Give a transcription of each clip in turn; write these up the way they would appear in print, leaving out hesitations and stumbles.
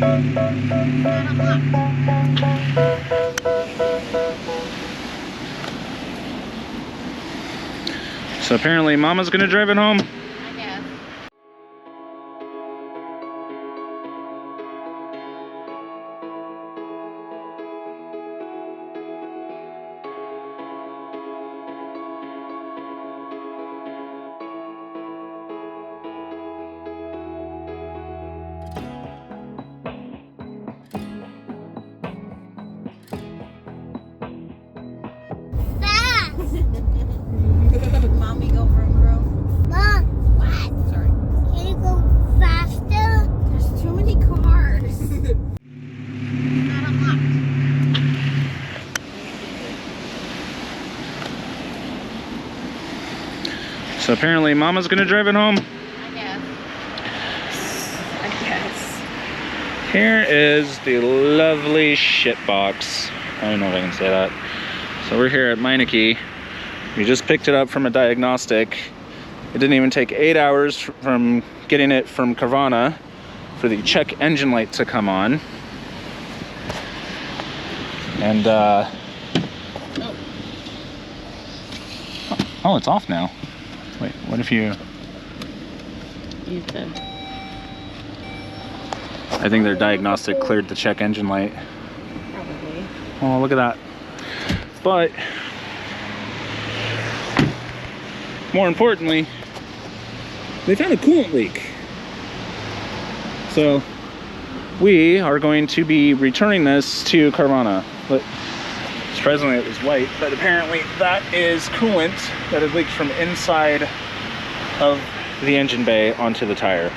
So apparently Mama's gonna drive it home. I guess. Mommy, go vroom vroom. Mom, what? Sorry. Can you go faster? There's too many cars. Not unlocked. So apparently Mama's gonna drive it home. I guess. Here is the lovely shit box. I don't know if I can say that. So we're here at Meineke. We just picked it up from a diagnostic. It didn't even take 8 hours from getting it from Carvana for the check engine light to come on. And oh, it's off now. Wait, what if you... You said. I think their diagnostic cleared the check engine light. Probably. Oh, look at that. But more importantly, they found a coolant leak. So we are going to be returning this to Carvana. But surprisingly it was white, but apparently that is coolant that had leaked from inside of the engine bay onto the tire.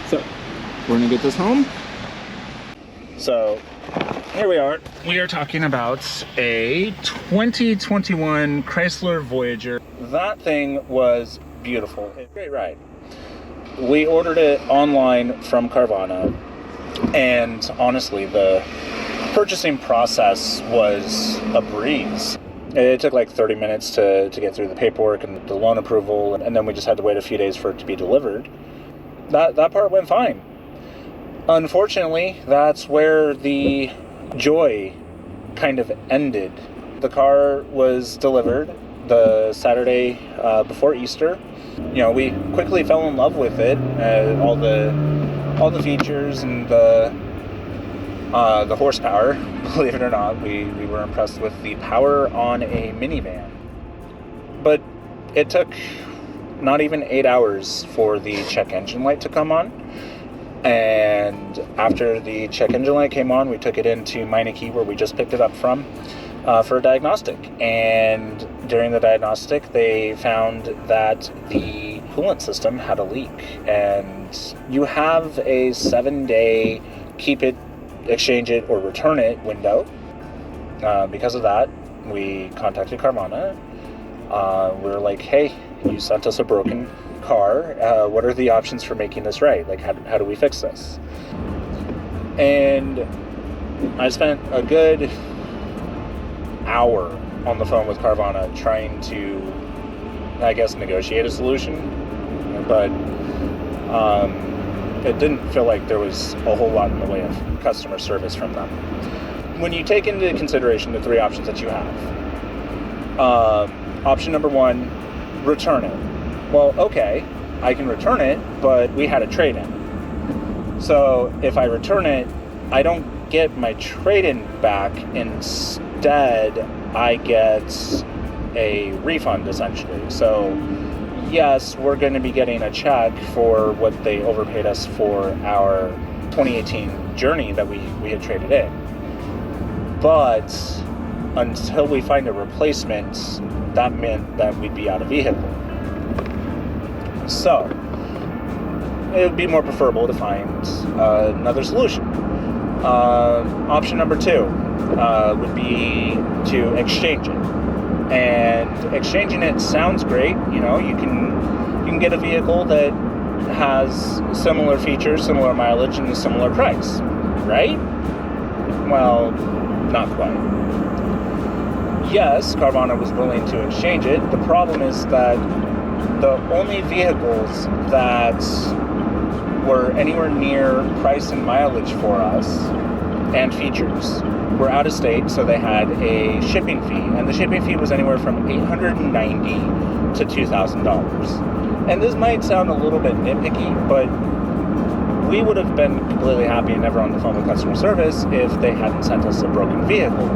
So we're gonna get this home. So here we are. We are talking about a 2021 Chrysler Voyager. That thing was beautiful. A great ride. We ordered it online from Carvana, and honestly, the purchasing process was a breeze. It took like 30 minutes to get through the paperwork and the loan approval, and then we just had to wait a few days for it to be delivered. That part went fine. Unfortunately, that's where the joy kind of ended. The car was delivered the Saturday before Easter. You know, we quickly fell in love with it. All the features and the horsepower. Believe it or not, we were impressed with the power on a minivan. But it took not even 8 hours for the check engine light to come on. And after the check engine light came on, we took it into Meineke, where we just picked it up from, for a diagnostic. And during the diagnostic, they found that the coolant system had a leak. And you have a 7-day keep it, exchange it, or return it window. Because of that, we contacted Carvana. We were like, hey, you sent us a broken car. What are the options for making this right? Like, how do we fix this? And I spent a good hour on the phone with Carvana trying to, I guess, negotiate a solution. But it didn't feel like there was a whole lot in the way of customer service from them. When you take into consideration the three options that you have, option number one, return it. Well, okay, I can return it, but we had a trade-in. So if I return it, I don't get my trade-in back. Instead, I get a refund, essentially. So yes, we're going to be getting a check for what they overpaid us for our 2018 Journey that we had traded in. But until we find a replacement, that meant that we'd be out of vehicle. So it would be more preferable to find another solution. Option number two would be to exchange it. And exchanging it sounds great. You know, you can get a vehicle that has similar features, similar mileage, and a similar price, right? Well, not quite. Yes, Carvana was willing to exchange it. The problem is that the only vehicles that were anywhere near price and mileage for us and features. We're out of state, so they had a shipping fee, and the shipping fee was anywhere from $890 to $2,000. And this might sound a little bit nitpicky, but we would have been completely happy and never on the phone with customer service if they hadn't sent us a broken vehicle.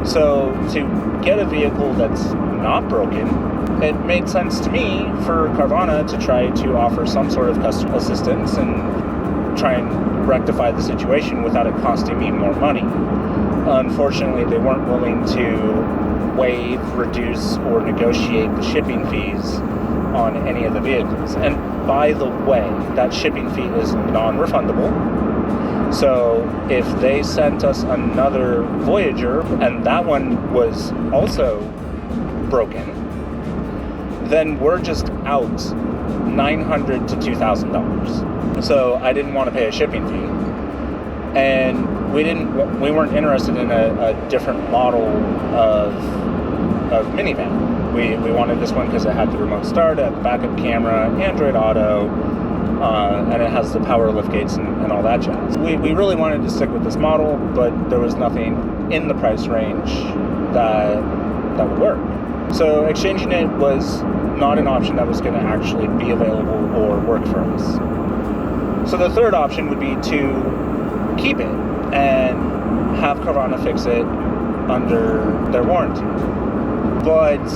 So to get a vehicle that's not broken, it made sense to me for Carvana to try to offer some sort of customer assistance and try and rectify the situation without it costing me more money. Unfortunately, they weren't willing to waive, reduce, or negotiate the shipping fees on any of the vehicles. And by the way, that shipping fee is non-refundable. So if they sent us another Voyager and that one was also broken, then we're just out $900 to $2,000. So I didn't want to pay a shipping fee, and we weren't interested in a different model of minivan. We wanted this one because it had the remote start, it had the backup camera, Android Auto, and it has the power lift gates and all that jazz. We really wanted to stick with this model, but there was nothing in the price range that would work. So exchanging it was not an option that was going to actually be available or work for us. So the third option would be to keep it and have Carvana fix it under their warranty. But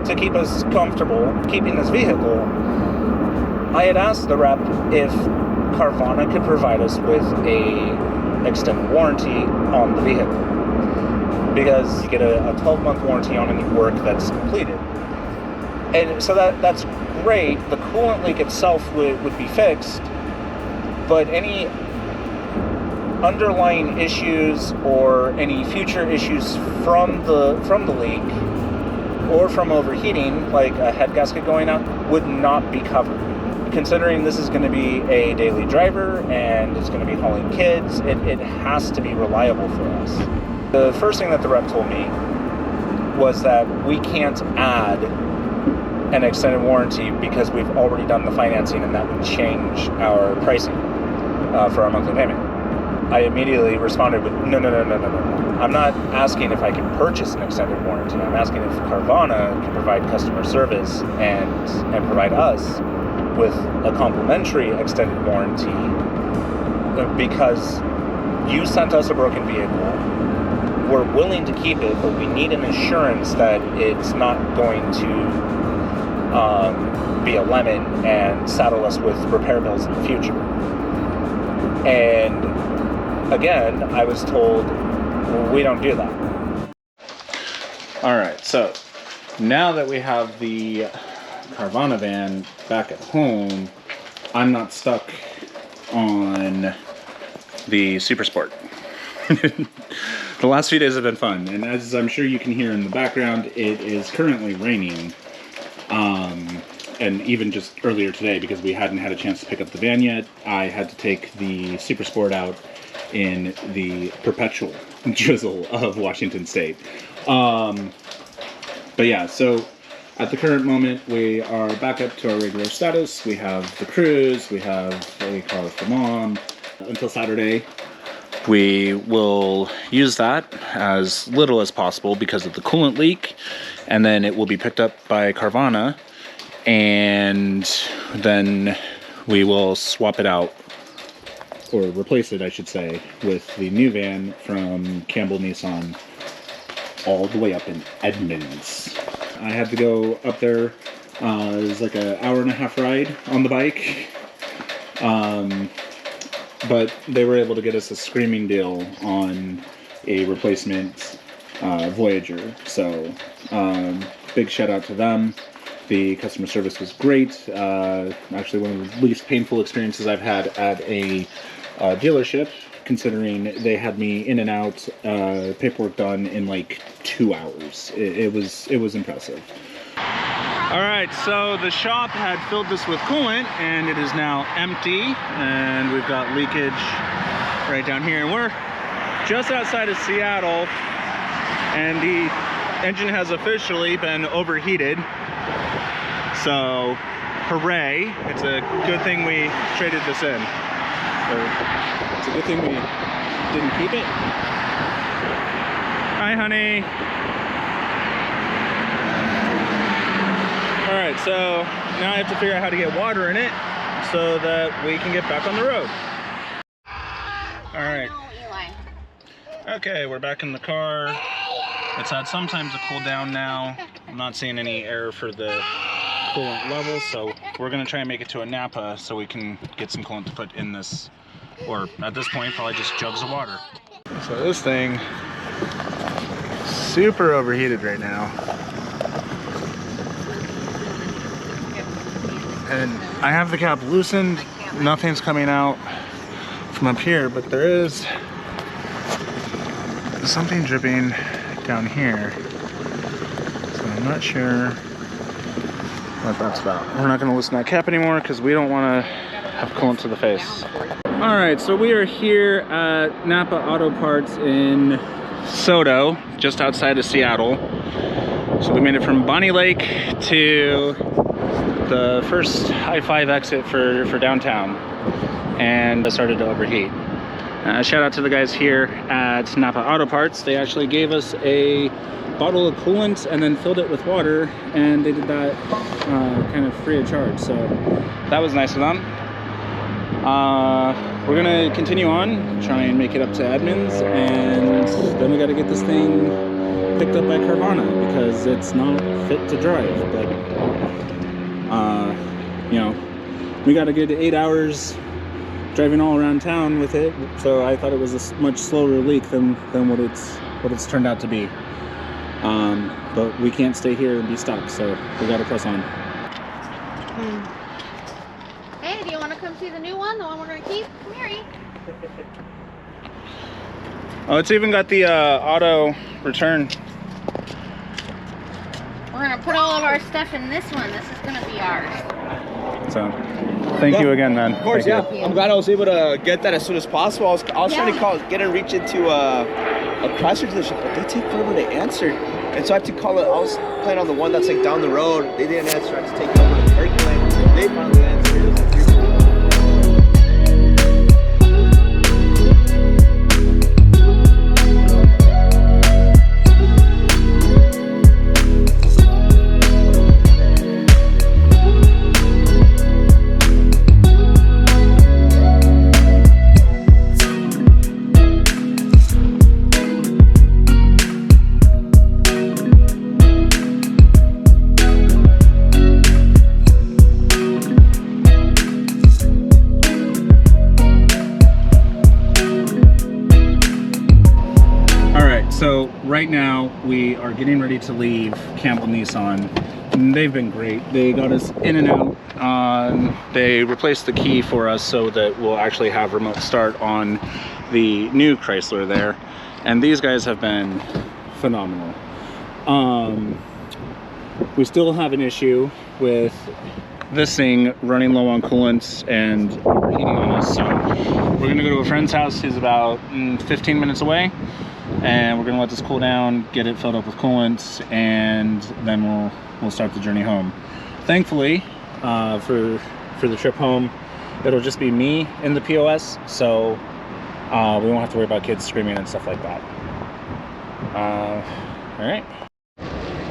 to keep us comfortable keeping this vehicle, I had asked the rep if Carvana could provide us with a extended warranty on the vehicle, because you get a 12-month warranty on any work that's completed. And so that's great. The coolant leak itself would be fixed, but any underlying issues or any future issues from the leak or from overheating, like a head gasket going out, would not be covered. Considering this is going to be a daily driver and it's going to be hauling kids, it has to be reliable for us. The first thing that the rep told me was that we can't add an extended warranty because we've already done the financing, and that would change our pricing for our monthly payment. I immediately responded with, no. I'm not asking if I can purchase an extended warranty. I'm asking if Carvana can provide customer service and provide us with a complimentary extended warranty, because you sent us a broken vehicle. We're willing to keep it, but we need an assurance that it's not going to be a lemon and saddle us with repair bills in the future. And again, I was told, we don't do that. All right, so now that we have the Carvana van back at home, I'm not stuck on the Supersport. The last few days have been fun, and as I'm sure you can hear in the background, it is currently raining. And even just earlier today, because we hadn't had a chance to pick up the van yet, I had to take the Supersport out in the perpetual drizzle of Washington State. But yeah, so at the current moment, we are back up to our regular status. We have the cruise, we have a car for mom. Until Saturday, we will use that as little as possible because of the coolant leak, and then it will be picked up by Carvana, and then we will swap it out, or replace it, I should say, with the new van from Campbell Nissan all the way up in Edmonds. I had to go up there. It was like an hour-and-a-half ride on the bike. But they were able to get us a screaming deal on a replacement Voyager. So big shout out to them. The customer service was great. Actually, one of the least painful experiences I've had at a dealership, considering they had me in and out, paperwork done in like 2 hours. It was impressive. All right, so the shop had filled this with coolant, and it is now empty, and we've got leakage right down here. And we're just outside of Seattle, and the engine has officially been overheated. So hooray. It's a good thing we traded this in. It's a good thing we didn't keep it. Hi, honey. All right, so now I have to figure out how to get water in it so that we can get back on the road. All right. Okay, we're back in the car. It's had some time to cool down now. I'm not seeing any error for the coolant level, so we're gonna try and make it to a Napa so we can get some coolant to put in this, or at this point, probably just jugs of water. So this thing, super overheated right now. And I have the cap loosened, nothing's coming out from up here, but there is something dripping down here. So I'm not sure what that's about. We're not gonna loosen that cap anymore because we don't wanna have coolant to the face. All right, so we are here at Napa Auto Parts in Soto, just outside of Seattle. So we made it from Bonnie Lake to the first I-5 exit for downtown, and it started to overheat. Shout out to the guys here at Napa Auto Parts. They actually gave us a bottle of coolant and then filled it with water, and they did that kind of free of charge, so that was nice of them. We're gonna continue on, try and make it up to Edmonds, and then we gotta get this thing picked up by Carvana because it's not fit to drive. But you know, we got a good 8 hours driving all around town with it, so I thought it was a much slower leak than what it's turned out to be. But we can't stay here and be stuck, so we gotta press on. Hey, do you want to come see the new one? The one we're going to keep? Come here. Oh, it's even got the auto return. We're going to put all of our stuff in this one. This is going to be ours. So, thank you again, man. Of course, Thank yeah. you. I'm glad I was able to get that as soon as possible. I was trying to get and reach into a Chrysler dealership, but they take forever to answer. And so I had to call it. I was playing on the one that's like down the road. They didn't answer. I had to take it over to Kirkland. They finally answered. It was like 3 So right now we are getting ready to leave Campbell Nissan. And they've been great. They got us in and out. They replaced the key for us so that we'll actually have remote start on the new Chrysler there. And these guys have been phenomenal. We still have an issue with this thing running low on coolant and overheating on us. So we're gonna go to a friend's house who's about 15 minutes away. And we're gonna let this cool down, get it filled up with coolant, and then we'll start the journey home. Thankfully, for the trip home, it'll just be me in the POS, so we won't have to worry about kids screaming and stuff like that. All right.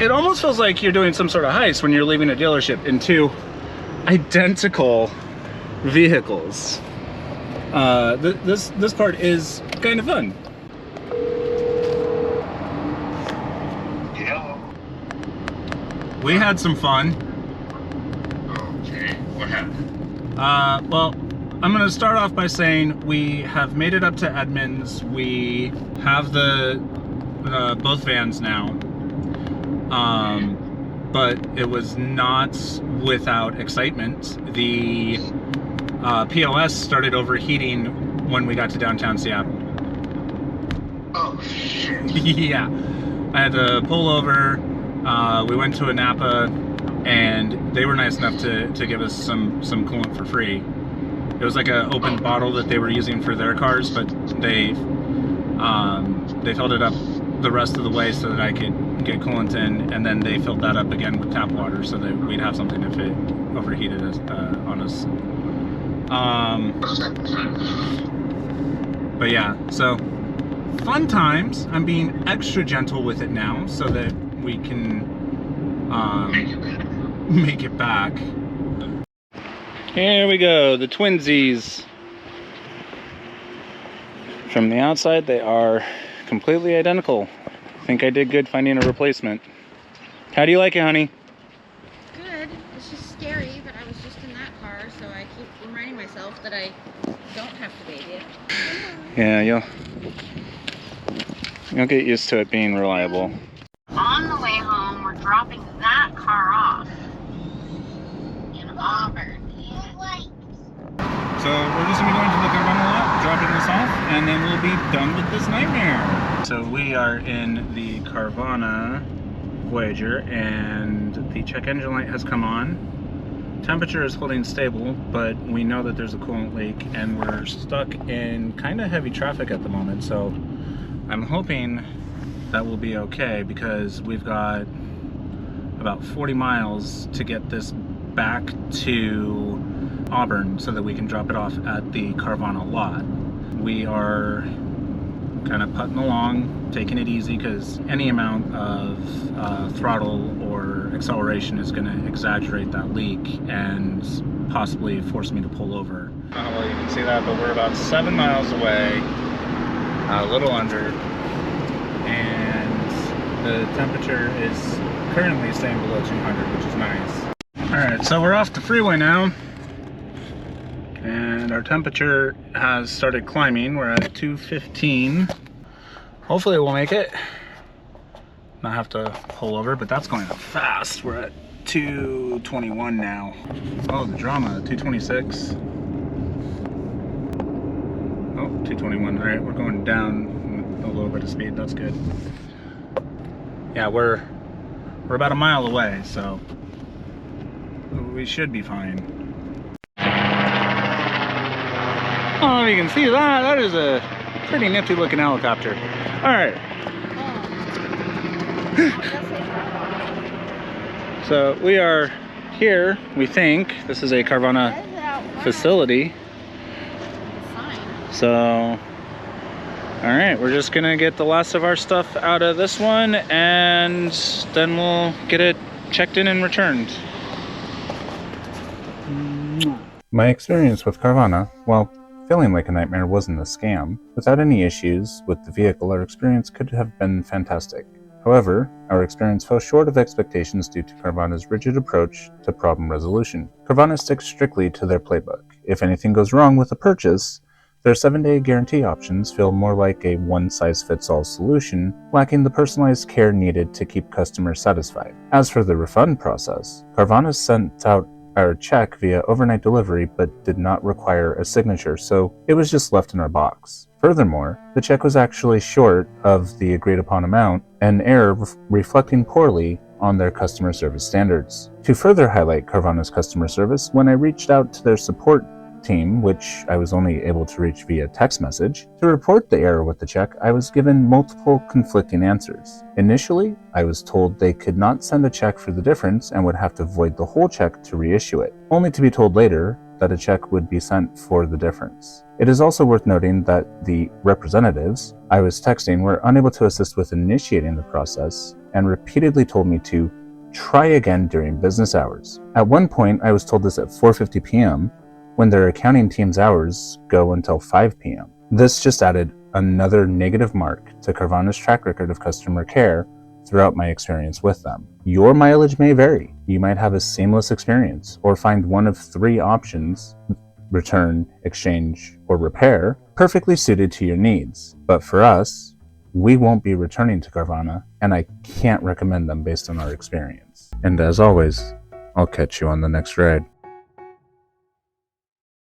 It almost feels like you're doing some sort of heist when you're leaving a dealership in 2 identical vehicles. This part is kind of fun. We had some fun. Okay, what happened? Well, I'm gonna start off by saying we have made it up to Edmonds. We have the both vans now. But it was not without excitement. The POS started overheating when we got to downtown Seattle. Oh shit. Yeah, I had to pull over. We went to a Napa, and they were nice enough to give us some coolant for free. It was like an open bottle that they were using for their cars, but they filled it up the rest of the way so that I could get coolant in, and then they filled that up again with tap water so that we'd have something overheated on us. But yeah, so fun times. I'm being extra gentle with it now so that we can make it back. Here we go, the twinsies. From the outside, they are completely identical. I think I did good finding a replacement. How do you like it, honey? Good. It's just scary, but I was just in that car, so I keep reminding myself that I don't have to baby it. Yeah, you'll get used to it being reliable. On the way home, we're dropping that car off in Auburn. So we're just going to be going to the Carvana lot, dropping this off, and then we'll be done with this nightmare. So we are in the Carvana Voyager, and the check engine light has come on. Temperature is holding stable, but we know that there's a coolant leak, and we're stuck in kind of heavy traffic at the moment. So I'm hoping that will be okay, because we've got about 40 miles to get this back to Auburn so that we can drop it off at the Carvana lot. We are kind of putting along, taking it easy, because any amount of throttle or acceleration is going to exaggerate that leak and possibly force me to pull over. I don't know how well you can see that, but we're about 7 miles away, a little under, and the temperature is currently staying below 200, which is nice. Alright, so we're off the freeway now, and our temperature has started climbing. We're at 215. Hopefully we'll make it. Not have to pull over, but that's going up fast. We're at 221 now. Oh, the drama, 226. Oh, 221. Alright, we're going down a little bit of speed. That's good. Yeah, we're about a mile away, so we should be fine. Oh, you can see that. That is a pretty nifty looking helicopter. All right. So we are here, we think. This is a Carvana facility. So, all right, we're just gonna get the last of our stuff out of this one, and then we'll get it checked in and returned. My experience with Carvana, well, feeling like a nightmare wasn't a scam. Without any issues with the vehicle, our experience could have been fantastic. However, our experience fell short of expectations due to Carvana's rigid approach to problem resolution. Carvana sticks strictly to their playbook. If anything goes wrong with a purchase, their 7-day guarantee options feel more like a one-size-fits-all solution, lacking the personalized care needed to keep customers satisfied. As for the refund process, Carvana sent out our check via overnight delivery but did not require a signature, so it was just left in our box. Furthermore, the check was actually short of the agreed upon amount, an error reflecting poorly on their customer service standards. To further highlight Carvana's customer service, when I reached out to their support team, which I was only able to reach via text message, to report the error with the check, I was given multiple conflicting answers. Initially, I was told they could not send a check for the difference and would have to void the whole check to reissue it, only to be told later that a check would be sent for the difference. It is also worth noting that the representatives I was texting were unable to assist with initiating the process and repeatedly told me to try again during business hours. At one point, I was told this at 4:50 p.m., when their accounting team's hours go until 5 p.m. This just added another negative mark to Carvana's track record of customer care throughout my experience with them. Your mileage may vary. You might have a seamless experience or find one of 3 options, return, exchange, or repair, perfectly suited to your needs. But for us, we won't be returning to Carvana, and I can't recommend them based on our experience. And as always, I'll catch you on the next ride.